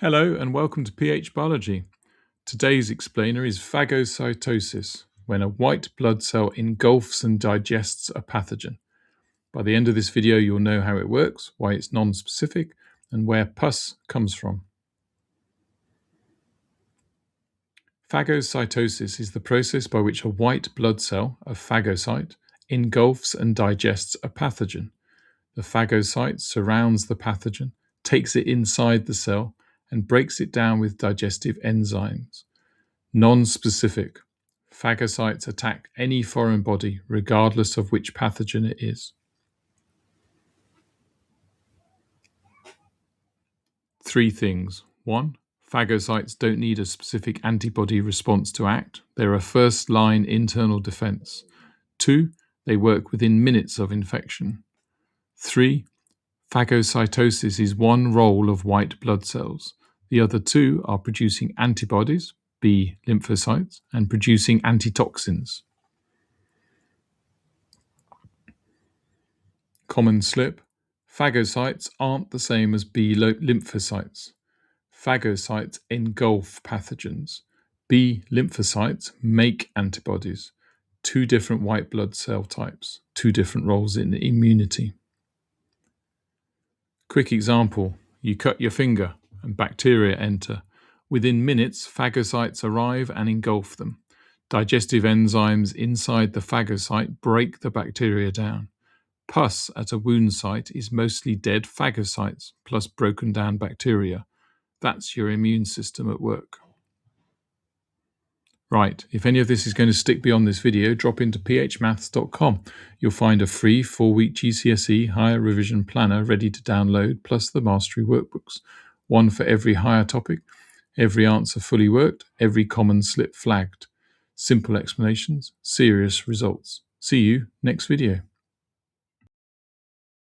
Hello and welcome to PH Biology. Today's explainer is phagocytosis, when a white blood cell engulfs and digests a pathogen. By the end of this video, you'll know how it works, why it's non-specific, and where pus comes from. Phagocytosis is the process by which a white blood cell, a phagocyte, engulfs and digests a pathogen. The phagocyte surrounds the pathogen, takes it inside the cell, and breaks it down with digestive enzymes. Non-specific. Phagocytes attack any foreign body, regardless of which pathogen it is. 3 things. 1. Phagocytes don't need a specific antibody response to act. They're a first-line internal defense. 2. They work within minutes of infection. 3. Phagocytosis is one role of white blood cells. The other 2 are producing antibodies, B-lymphocytes, and producing antitoxins. Common slip. Phagocytes aren't the same as B-lymphocytes. Phagocytes engulf pathogens. B-lymphocytes make antibodies. 2 different white blood cell types, 2 different roles in immunity. Quick example, you cut your finger and bacteria enter. Within minutes, phagocytes arrive and engulf them. Digestive enzymes inside the phagocyte break the bacteria down. Pus at a wound site is mostly dead phagocytes plus broken down bacteria. That's your immune system at work. Right, if any of this is going to stick beyond this video, drop into phmaths.com. You'll find a free 4-week GCSE higher revision planner ready to download, plus the mastery workbooks. One for every higher topic, every answer fully worked, every common slip flagged. Simple explanations, serious results. See you next video.